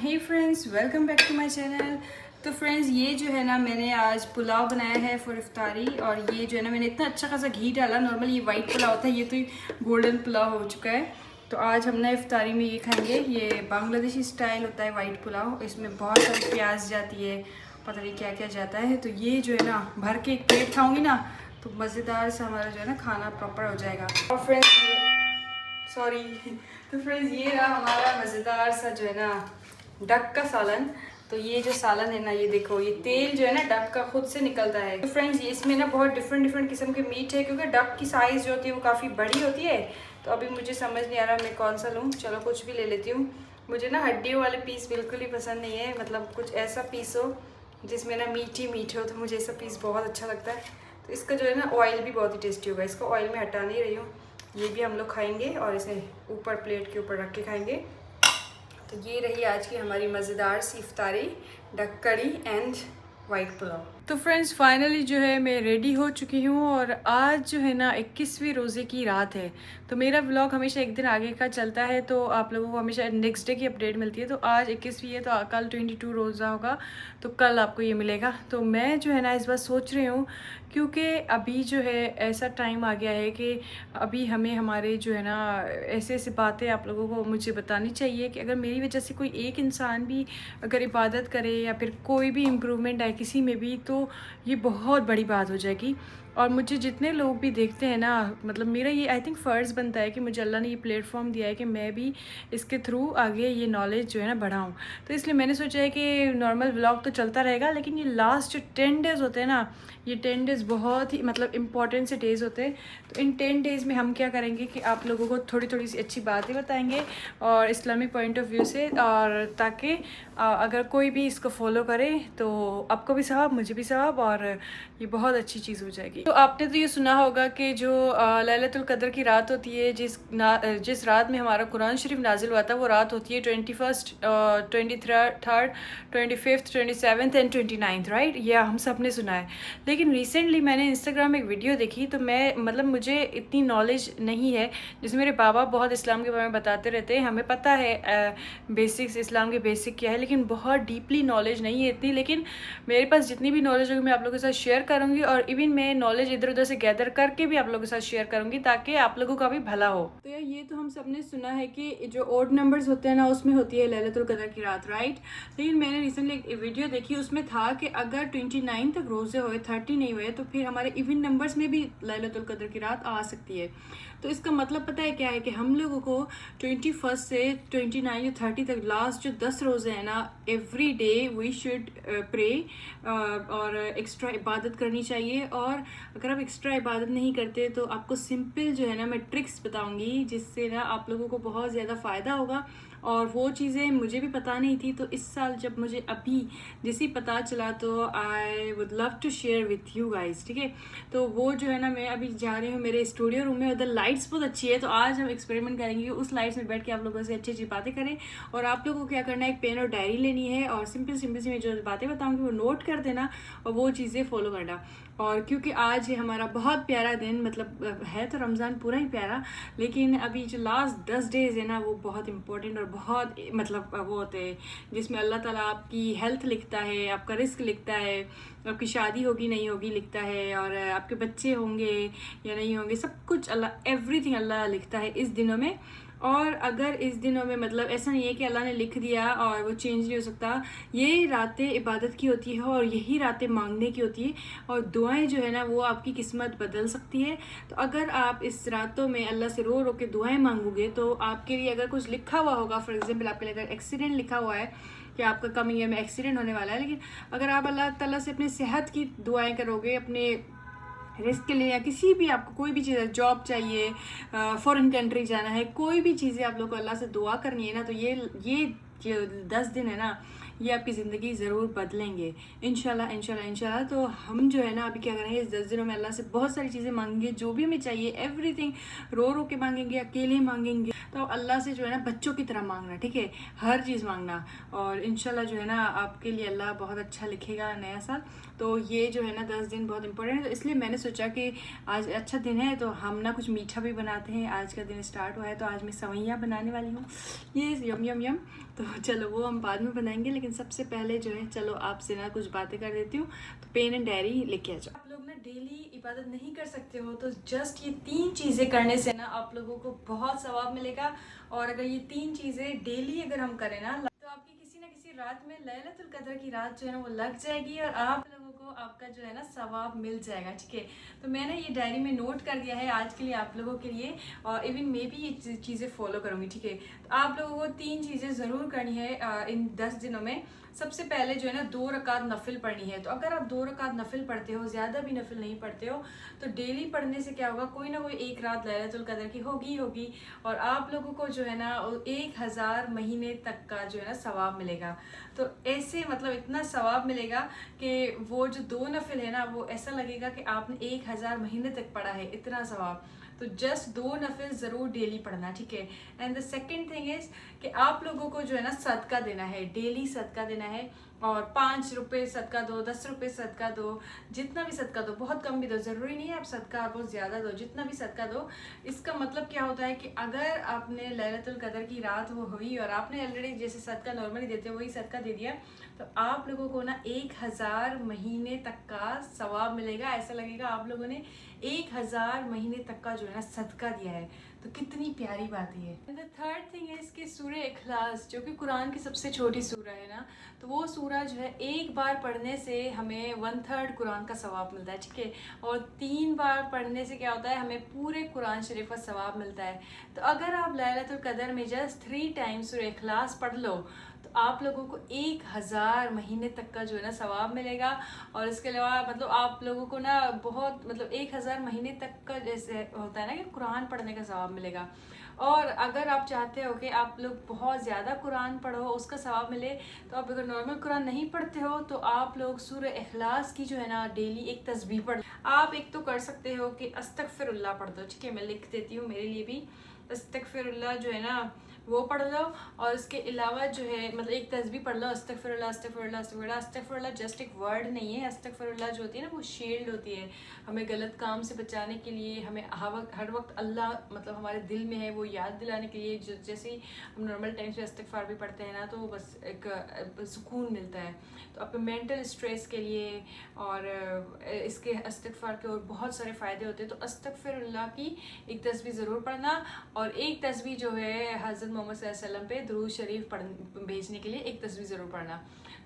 Hey friends, welcome back to my channel. तो friends, ये जो है ना, मैंने आज पुलाव बनाया है फॉर इफ्तारी। और ये जो है ना, मैंने इतना अच्छा खासा घी डाला। नॉर्मली ये वाइट पुलाव होता है, ये तो गोल्डन पुलाव हो चुका है। तो आज हम ना इफ्तारी में ये खाएंगे। ये बांग्लादेशी स्टाइल होता है वाइट पुलाव। इसमें बहुत सारी प्याज जाती है, पता नहीं क्या क्या जाता है। तो ये जो है ना, भर के एक प्लेट खाऊंगी ना तो मज़ेदार से हमारा जो है ना खाना प्रॉपर हो जाएगा। और फ्रेंड्स सॉरी तो फ्रेंड्स, ये रहा हमारा मज़ेदार सा जो है ना डक का सालन। तो ये जो सालन है ना, ये देखो, ये तेल जो है ना डक का खुद से निकलता है। तो फ्रेंड्स, ये इसमें ना बहुत डिफरेंट किस्म के मीट है, क्योंकि डक की साइज़ जो होती है वो काफ़ी बड़ी होती है। तो अभी मुझे समझ नहीं आ रहा मैं कौन सा लूँ। चलो कुछ भी ले लेती हूँ। मुझे ना हड्डियों वाले पीस बिल्कुल ही पसंद नहीं है। मतलब कुछ ऐसा पीस हो जिसमें ना मीट ही मीट हो, तो मुझे ऐसा पीस बहुत अच्छा लगता है। तो इसका जो है ना ऑयल भी बहुत ही टेस्टी होगा। इसको ऑयल में हटा नहीं रही हूँ। ये भी हम लोग खाएंगे और इसे ऊपर प्लेट के ऊपर रख के खाएंगे। तो ये रही आज की हमारी मज़ेदार सी इफ्तारी, डक करी एंड वाइट पुलाव। तो फ्रेंड्स, फाइनली जो है मैं रेडी हो चुकी हूँ। और आज जो है ना 21वीं रोज़े की रात है। तो मेरा व्लॉग हमेशा एक दिन आगे का चलता है, तो आप लोगों को हमेशा नेक्स्ट डे की अपडेट मिलती है। तो आज 21वीं है, तो कल 22 रोज़ा होगा, तो कल आपको ये मिलेगा। तो मैं जो है ना इस बार सोच रही हूँ, क्योंकि अभी जो है ऐसा टाइम आ गया है कि अभी हमें हमारे जो है ना ऐसे ऐसे बातें आप लोगों को मुझे बतानी चाहिए कि अगर मेरी वजह से कोई एक इंसान भी अगर इबादत करे या फिर कोई भी इम्प्रूवमेंट आए किसी में भी, तो ये बहुत बड़ी बात हो जाएगी। और मुझे जितने लोग भी देखते हैं ना, मतलब मेरा ये आई थिंक फ़र्ज़ बनता है कि मुझे अल्लाह ने ये प्लेटफॉर्म दिया है कि मैं भी इसके थ्रू आगे ये नॉलेज जो है ना बढ़ाऊँ। तो इसलिए मैंने सोचा है कि नॉर्मल व्लॉग तो चलता रहेगा, लेकिन ये लास्ट जो 10 डेज़ होते हैं ना, ये 10 डेज़ बहुत ही मतलब इम्पॉर्टेंट से डेज़ होते हैं। तो इन 10 डेज़ में हम क्या करेंगे कि आप लोगों को थोड़ी थोड़ी सी अच्छी बातें बताएंगे और इस्लामिक पॉइंट ऑफ व्यू से, और ताकि अगर कोई भी इसको फॉलो करे तो आपको भी सवाब, मुझे भी सवाब, और ये बहुत अच्छी चीज़ हो जाएगी। तो आपने तो ये सुना होगा कि जो लैलतुल कद्र की रात होती है, जिस रात में हमारा कुरान शरीफ नाजिल हुआ था, वो रात होती है 21st, 23rd, 25th, 27th and 29th, right? ये हम सब ने सुना है। लेकिन रिसेंटली मैंने इंस्टाग्राम में एक वीडियो देखी, तो मैं मतलब मुझे इतनी नॉलेज नहीं है। जैसे मेरे बाबा बहुत इस्लाम के बारे में बताते रहते हैं, हमें पता है बेसिक्स, इस्लाम के बेसिक क्या है, लेकिन बहुत डीपली नॉलेज नहीं है इतनी। लेकिन मेरे पास जितनी भी नॉलेज होगी मैं आप लोगों के साथ शेयर करूँगी, और इवन मैं नॉलेज इधर उधर से गैदर करके भी आप लोगों के साथ शेयर करूँगी, ताकि आप लोगों का भी भला हो। तो यार, ये तो हम सब ने सुना है कि जो ओड नंबर्स होते हैं ना, उसमें होती है लैलतुल कद्र की रात, राइट? लेकिन मैंने रिसेंटली एक वीडियो देखी, उसमें था कि अगर 29 तक रोज़े हुए, 30 नहीं हुए, तो फिर हमारे इवन नंबर्स में भी लैलतुल कद्र की रात आ सकती है। तो इसका मतलब पता है क्या है कि हम लोगों को 21 से 29 या 30 तक लास्ट जो 10 रोज़े हैं ना, every day we should pray और एक्स्ट्रा इबादत करनी चाहिए। और अगर आप एक्स्ट्रा इबादत नहीं करते, तो आपको सिंपल जो है ना मैं ट्रिक्स बताऊंगी, जिससे ना आप लोगों को बहुत ज़्यादा फ़ायदा होगा। और वो चीज़ें मुझे भी पता नहीं थी, तो इस साल जब मुझे अभी जैसे ही पता चला, तो I would love to share with you guys, ठीक है? तो वो जो है ना, मैं अभी जा रही हूँ मेरे स्टूडियो रूम में, उधर लाइट्स बहुत अच्छी है। तो आज हम एक्सपेरिमेंट करेंगे उस लाइट्स में बैठ के आप लोगों से अच्छी अच्छी बातें करें। और आप लोगों को क्या करना है, एक पेन और डायरी लेनी है, और सिंपल सी मैं जो बातें बताऊँगी वो नोट कर देना, और वो चीज़ें फॉलो करना। और क्योंकि आज है हमारा बहुत प्यारा दिन, मतलब है तो रमज़ान पूरा ही प्यारा, लेकिन अभी जो लास्ट 10 डेज़ है ना, वो बहुत इंपॉर्टेंट और बहुत मतलब वो होते हैं, जिसमें अल्लाह ताला आपकी हेल्थ लिखता है, आपका रिस्क लिखता है, आपकी शादी होगी नहीं होगी लिखता है, और आपके बच्चे होंगे या नहीं होंगे, सब कुछ अल्लाह, एवरीथिंग अल्लाह लिखता है इस दिनों में। और अगर इस दिनों में, मतलब ऐसा नहीं है कि अल्लाह ने लिख दिया और वो चेंज नहीं हो सकता। ये रातें इबादत की होती है, और यही रातें मांगने की होती है, और दुआएं जो है ना वो आपकी किस्मत बदल सकती है। तो अगर आप इस रातों में अल्लाह से रो रो के दुआएं मांगोगे, तो आपके लिए अगर कुछ लिखा हुआ होगा, फॉर एग्जाम्पल आपके लिए अगर एक्सीडेंट लिखा हुआ है कि आपका कमिंग ईयर में एक्सीडेंट होने वाला है, लेकिन अगर आप अल्लाह ताला से अपने सेहत की दुआएं करोगे, अपने रिस्क के लिए, या किसी भी आपको कोई भी चीज़, जॉब चाहिए, फॉरेन कंट्री जाना है, कोई भी चीज़ें आप लोग को अल्लाह से दुआ करनी है ना, तो ये जो 10 दिन है ना, ये आपकी ज़िंदगी ज़रूर बदलेंगे इंशाल्लाह इंशाल्लाह इंशाल्लाह। तो हम जो है ना अभी क्या करेंगे, इस 10 दिनों में अल्लाह से बहुत सारी चीज़ें मांगेंगे, जो भी हमें चाहिए, एवरीथिंग रो रो के मांगेंगे, अकेले मांगेंगे। तो अल्लाह से जो है ना बच्चों की तरह मांगना, ठीक है? हर चीज़ मांगना, और इंशाल्लाह जो है ना आपके लिए अल्लाह बहुत अच्छा लिखेगा नया साल। तो ये जो है ना 10 दिन बहुत इंपॉर्टेंट है, तो इसलिए मैंने सोचा कि आज अच्छा दिन है तो हम ना कुछ मीठा भी बनाते हैं। आज का दिन स्टार्ट हुआ है तो आज मैं सेवइयाँ बनाने वाली हूँ। ये यम यम यम। तो चलो वो हम बाद में बनाएंगे, लेकिन सबसे पहले जो है चलो आपसे ना कुछ बातें कर देती हूँ। तो पेन एंड डायरी लेके आ जाओ। आप लोग ना डेली इबादत नहीं कर सकते हो, तो जस्ट ये 3 चीज़ें करने से ना आप लोगों को बहुत सवाब मिलेगा। और अगर ये 3 चीज़ें डेली अगर हम करें ना, तो आपकी किसी ना किसी रात में लैलतुल कद्र की रात जो है ना वो लग जाएगी और आप लोगों को आपका जो है ना सवाब मिल जाएगा। ठीक है, तो मैंने ये डायरी में नोट कर दिया है आज के लिए आप लोगों के लिए, और इवन मैं भी ये चीज़ें फॉलो करूँगी। ठीक है, तो आप लोगों को 3 चीज़ें ज़रूर करनी है इन 10 दिनों में। सबसे पहले जो है ना 2 रकात नफिल पढ़नी है। तो अगर आप 2 रकात नफिल पढ़ते हो, ज़्यादा भी नफिल नहीं पढ़ते हो, तो डेली पढ़ने से क्या होगा, कोई ना कोई एक रात लैलतुल कद्र की होगी और आप लोगों को जो है ना 1000 महीने तक का जो है ना सवाब मिलेगा। तो ऐसे मतलब इतना सवाब मिलेगा कि वो जो 2 नफिल है ना वो ऐसा लगेगा कि आपने 1000 महीने तक पढ़ा है, इतना सवाब। तो जस्ट 2 नफिल ज़रूर डेली पढ़ना। ठीक है, and the second thing is कि आप लोगों को जो है ना सदका देना है, डेली सदका देना है। और 5 रुपये सदका दो, 10 रुपये सदका दो, जितना भी सदका दो, बहुत कम भी दो, ज़रूरी नहीं है आप सदका बहुत ज़्यादा दो, जितना भी सदका दो। इसका मतलब क्या होता है कि अगर आपने लैलतुल कद्र की रात वो हुई और आपने ऑलरेडी जैसे सदका नॉर्मली देते हो वही सदका दे दिया, तो आप लोगों को ना 1000 महीने तक का सवाब मिलेगा। ऐसा लगेगा आप लोगों ने 1000 महीने तक का जो है ना सदका दिया है। तो कितनी प्यारी बात है। द थर्ड थिंग है इसकी सूरह इखलास, जो कि कुरान की सबसे छोटी सूरह है ना, तो वो सूरह जो है एक बार पढ़ने से हमें 1/3 कुरान का सवाब मिलता है। ठीक है, और 3 बार पढ़ने से क्या होता है, हमें पूरे कुरान शरीफ का सवाब मिलता है। तो अगर आप लैलतुल कद्र में जस्ट 3 टाइम्स सूरह इखलास पढ़ लो, तो आप लोगों को 1000 महीने तक का जो है ना सवाब मिलेगा। और इसके अलावा मतलब आप लोगों को ना बहुत मतलब 1000 महीने तक का जैसे होता है ना कि कुरान पढ़ने का सवाब मिलेगा। और अगर आप चाहते हो कि आप लोग बहुत ज़्यादा कुरान पढ़ो, उसका सवाब मिले, तो आप अगर नॉर्मल कुरान नहीं पढ़ते हो तो आप लोग सूरह इखलास की जो है ना डेली एक तस्बीह पढ़। आप एक तो कर सकते हो कि अस्तगफिरुल्लाह पढ़ दो। ठीक है, मैं लिख देती हूँ मेरे लिए भी। अस्तगफिरुल्लाह जो है ना वो पढ़ लो, और उसके अलावा जो है मतलब एक तस्बीह पढ़ लो, अस्तगफिरुल्लाह अस्तगफिरुल्लाह अस्तगफिरुल्लाह। अस्तगफिरुल्लाह जस्ट एक वर्ड नहीं है, अस्तगफिरुल्लाह जो होती है ना वो शील्ड होती है हमें गलत काम से बचाने के लिए, हमें हर वक्त अल्लाह मतलब हमारे दिल में है वो याद दिलाने के लिए। जैसे ही हम नॉर्मल टाइम से इस्तिग़फ़ार भी पढ़ते हैं ना तो बस एक सुकून मिलता है। तो आपके मेंटल स्ट्रेस के लिए और इसके इस्तिग़फ़ार के और बहुत सारे फ़ायदे होते हैं। तो अस्तगफिरुल्लाह की एक तस्बीह ज़रूर पढ़ना, और एक तस्बीह जो है हज़रत मोहम्मद सल्लल्लाहु अलैहि वसल्लम पे दुरूद शरीफ भेजने के लिए एक तस्बीह ज़रूर पढ़ना।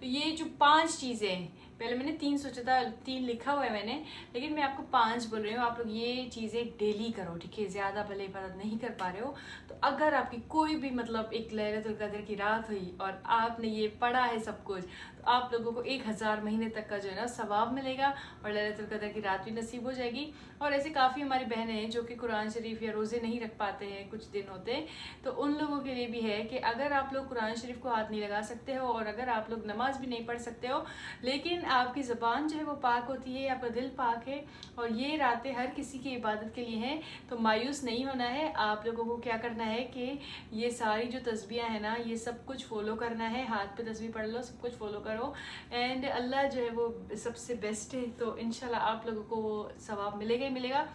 तो ये जो 5 चीज़ें हैं, पहले मैंने 3 सोचा था, 3 लिखा हुआ है मैंने, लेकिन मैं आपको 5 बोल रही हूँ। आप लोग ये चीज़ें डेली करो। ठीक है, ज़्यादा भले इबादत नहीं कर पा रहे हो तो अगर आपकी कोई भी मतलब एक लैलतुल कद्र की रात हुई और आपने ये पढ़ा है सब कुछ, तो आप लोगों को 1000 महीने तक का जो है ना सवाब मिलेगा और लैलतुल कद्र की रात भी नसीब हो जाएगी। और ऐसे काफ़ी हमारी बहनें हैं जो कि कुरान शरीफ या रोज़े नहीं रख पाते हैं, कुछ दिन होते, तो उन लोगों के लिए भी है कि अगर आप लोग कुरान शरीफ को हाथ नहीं लगा सकते हो और अगर आप लोग नमाज भी नहीं पढ़ सकते हो, लेकिन आपकी ज़बान जो है वो पाक होती है, आपका दिल पाक है और ये रातें हर किसी की इबादत के लिए हैं, तो मायूस नहीं होना है। आप लोगों को क्या करना है कि ये सारी जो तस्बीहें हैं ना ये सब कुछ फॉलो करना है। हाथ पे तस्बीह पढ़ लो, सब कुछ फॉलो करो, एंड अल्लाह जो है वो सबसे बेस्ट है। तो इंशाल्लाह आप लोगों को वो सवाब मिलेगा ही मिलेगा।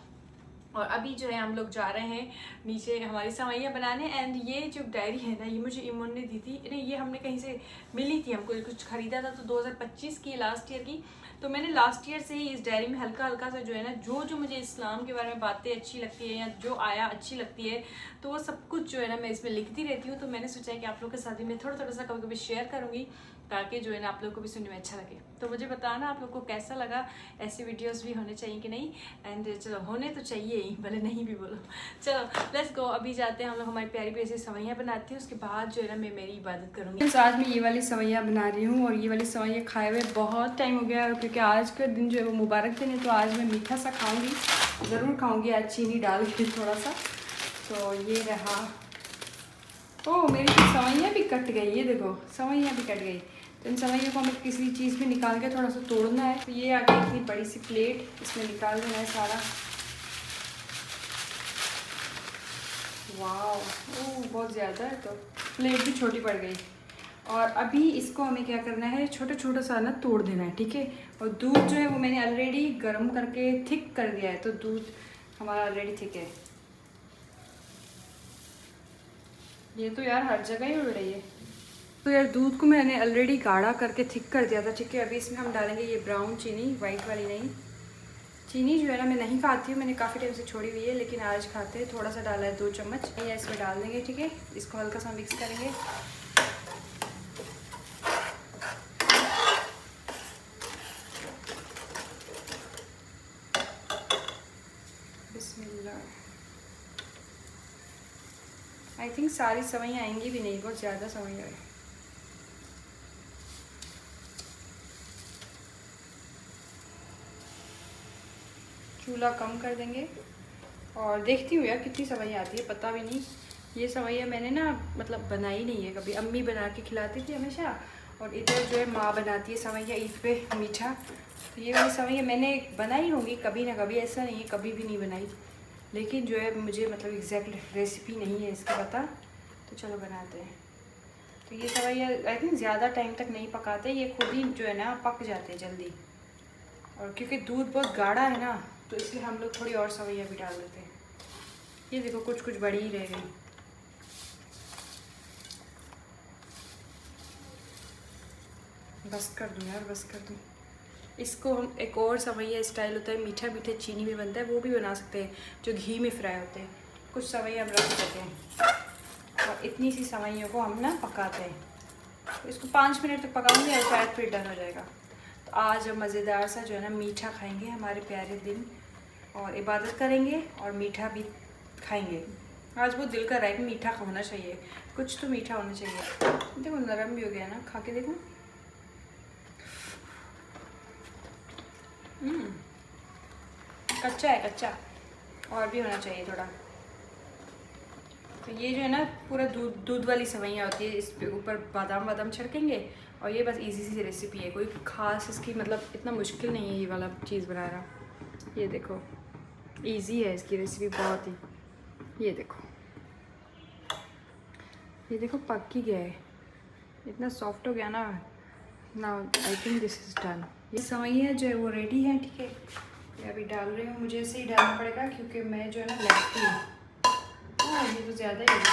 और अभी जो है हम लोग जा रहे हैं नीचे हमारी सेवइयाँ बनाने। एंड ये जो डायरी है ना ये मुझे इमोन ने दी थी, नहीं ये हमने कहीं से मिली थी, हमको कुछ ख़रीदा था, तो 2025 की लास्ट ईयर की। तो मैंने लास्ट ईयर से ही इस डायरी में हल्का हल्का सा जो है ना जो मुझे इस्लाम के बारे में बातें अच्छी लगती है या जो आया अच्छी लगती है, तो वो सब कुछ जो है ना मैं इसमें लिखती रहती हूँ। तो मैंने सोचा है कि आप लोग के साथ भी मैं थोड़ा थोड़ा सा कभी कभी शेयर करूँगी, ताकि जो है ना आप लोग को भी सुनने में अच्छा लगे। तो मुझे बताना आप लोग को कैसा लगा, ऐसी वीडियोस भी होने चाहिए कि नहीं। एंड चलो होने तो चाहिए ही, भले नहीं भी बोलो। चलो लेट्स गो, अभी जाते हैं हम लोग, हमारी प्यारी प्यारी सेवइयाँ बनाती हैं, उसके बाद जो है ना मैं मेरी इबादत करूँगी। तो आज मैं ये वाली सेवइयाँ बना रही हूँ और ये वाली सेवइयाँ खाए हुए बहुत टाइम हो गया है, क्योंकि आज का दिन जो है वो मुबारक दिन है, तो आज मैं मीठा सा खाऊँगी, ज़रूर खाऊँगी, आज चीनी डाल के थोड़ा सा। तो ये रहा, ओह मेरी तो सेवइयाँ भी कट गई, ये देखो सेवइयाँ भी कट गई। तो इन सेवइयों को हमें किसी चीज़ में निकाल के थोड़ा सा तोड़ना है। तो ये आ गई इतनी बड़ी सी प्लेट, इसमें निकाल देना है सारा। वाह, ओह बहुत ज़्यादा है, तो प्लेट भी छोटी पड़ गई। और अभी इसको हमें क्या करना है, छोटा छोटा सा ना तोड़ देना है, ठीक है। और दूध जो है वो मैंने ऑलरेडी गर्म करके थिक कर दिया है, तो दूध हमारा ऑलरेडी थिक है। ये तो यार हर जगह ही उड़ रही है। तो यार दूध को मैंने ऑलरेडी गाढ़ा करके थिक कर दिया था, ठीक है। अभी इसमें हम डालेंगे ये ब्राउन चीनी, वाइट वाली नहीं। चीनी जो है ना मैं नहीं खाती हूँ, मैंने काफ़ी टाइम से छोड़ी हुई है, लेकिन आज खाते हैं। थोड़ा सा डाला है, 2 चम्मच या इसमें डाल देंगे, ठीक है। इसको हल्का सा मिक्स करेंगे। बिस्मिल्लाह। आई थिंक सारी सवैयाँ आएंगी भी नहीं, बहुत ज़्यादा सवैयाँ है। चूल्हा कम कर देंगे और देखती हूँ यार कितनी सवैयाँ आती है, पता भी नहीं। ये सवैयाँ मैंने ना मतलब बनाई नहीं है कभी, अम्मी बना के खिलाती थी हमेशा। और इधर जो है माँ बनाती है सवैयाँ ईद पे मीठा। तो ये वाली सवैयाँ मैंने बनाई होंगी कभी ना कभी, ऐसा नहीं है कभी भी नहीं बनाई, लेकिन जो है मुझे मतलब एग्जैक्ट रेसिपी नहीं है इसका पता। तो चलो बनाते हैं। तो ये सवैयाँ आई थिंक ज़्यादा टाइम तक नहीं पकाते, ये खुद ही जो है ना पक जाते हैं जल्दी। और क्योंकि दूध बहुत गाढ़ा है ना, तो इसलिए हम लोग थोड़ी और सवैयाँ भी डाल देते हैं। ये देखो कुछ कुछ बड़ी ही रह गई। बस कर दूँ यार, बस कर दूँ। इसको हम एक और सवैया स्टाइल होता है, मीठा मीठा चीनी में बनता है, वो भी बना सकते हैं, जो घी में फ्राई होते हैं। कुछ सवैया हम रख देते हैं और इतनी सी सवैयों को हम ना पकाते हैं। तो इसको 5 मिनट तक पकाऊंगे और शायद फिर डन हो जाएगा। तो आज हम मज़ेदार सा जो है ना मीठा खाएंगे हमारे प्यारे दिन, और इबादत करेंगे और मीठा भी खाएंगे। आज वो दिल कर रहा है कि मीठा होना चाहिए, कुछ तो मीठा होना चाहिए। देखो नरम भी हो गया ना, खा के देखो। कच्चा है, कच्चा, और भी होना चाहिए थोड़ा। तो ये जो है ना पूरा दूध वाली सवैयाँ होती है, इस पे ऊपर बादाम वादाम छिड़केंगे। और ये बस इजी सी रेसिपी है, कोई ख़ास इसकी मतलब इतना मुश्किल नहीं है ये वाला चीज़ बनाना। ये देखो इजी है इसकी रेसिपी बहुत ही। ये देखो पक ही गया है, इतना सॉफ्ट हो गया ना। Now I think this is done. ये सवैयाँ जो है वो रेडी है, ठीक है। ये अभी डाल रही हूँ, मुझे ऐसे ही डालना पड़ेगा क्योंकि मैं जो है ना लगती हूँ। ये तो ज़्यादा ही है।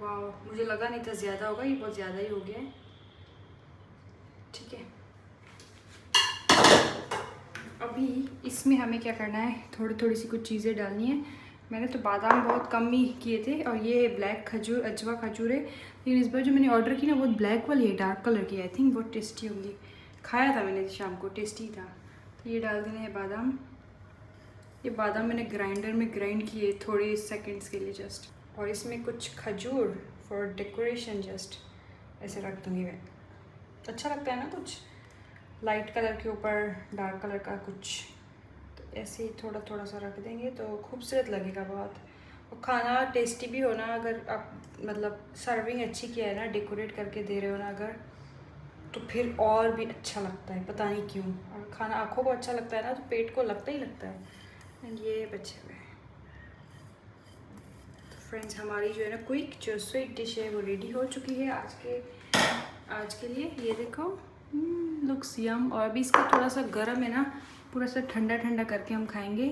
वाह, मुझे लगा नहीं था ज़्यादा होगा, ये बहुत ज़्यादा ही हो गया है, ठीक है। अभी इसमें हमें क्या करना है, थोड़ी थोड़ी सी कुछ चीज़ें डालनी है। मैंने तो बादाम बहुत कम ही किए थे, और ये ब्लैक खजूर, अजवा खजूर है, लेकिन इस बार जो मैंने ऑर्डर की ना वो ब्लैक वाली है, डार्क कलर की। आई थिंक बहुत टेस्टी होंगी, खाया था मैंने शाम को, टेस्टी था। तो ये डाल देने हैं बादाम। ये बादाम मैंने ग्राइंडर में ग्राइंड किए थोड़े सेकंड्स के लिए जस्ट। और इसमें कुछ खजूर फॉर डेकोरेशन, जस्ट ऐसे रख दूँगी मैं। अच्छा लगता है ना कुछ लाइट कलर के ऊपर डार्क कलर का कुछ, तो ऐसे ही थोड़ा थोड़ा सा रख देंगे तो खूबसूरत लगेगा बहुत। और खाना टेस्टी भी होना, अगर आप मतलब सर्विंग अच्छी किया है ना, डेकोरेट करके दे रहे हो ना अगर, तो फिर और भी अच्छा लगता है, पता नहीं क्यों। और खाना आँखों को अच्छा लगता है ना, तो पेट को लगता ही लगता है। एंड ये बचे हुए हैं। तो फ्रेंड्स हमारी जो है ना क्विक जो स्वीट डिश है वो रेडी हो चुकी है आज के लिए। ये देखो लुक्स यम। और अभी इसका थोड़ा सा गर्म है ना, पूरा सा ठंडा ठंडा करके हम खाएंगे।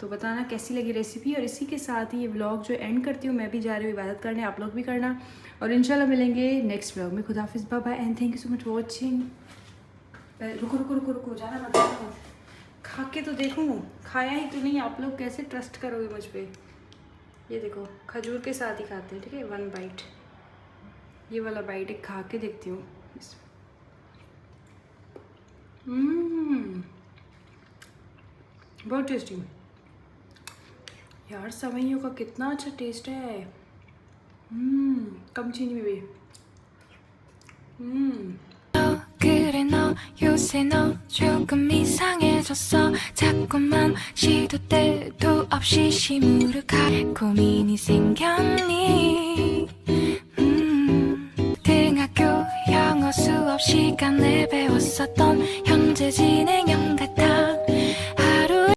तो बताना कैसी लगी रेसिपी। और इसी के साथ ही ये व्लॉग जो एंड करती हूँ, मैं भी जा रही हूँ इबादत करने, आप लोग भी करना। और इंशाल्लाह मिलेंगे नेक्स्ट व्लॉग में। खुदा हाफिज़, bye bye and thank you so much for watching. रुको रुको रुको रुको, जाना मत, खा के तो देखूँ, खाया ही तो नहीं, आप लोग कैसे ट्रस्ट करोगे मुझ पर। ये देखो खजूर के साथ ही खाते हैं, ठीक है। 1 बाइट, ये वाला बाइट एक खा के देखती हूँ। बहुत टेस्टी यार, सवैयों का कितना अच्छा टेस्ट है। कम चीनी में भी। 그래 너 요새 너 조금 이상해졌어. 자꾸만 시도 때도 없이 시무룩할 고민이 생겼니. 등학교 영어 수업 시간에 배웠었던 현재 진행형 같아.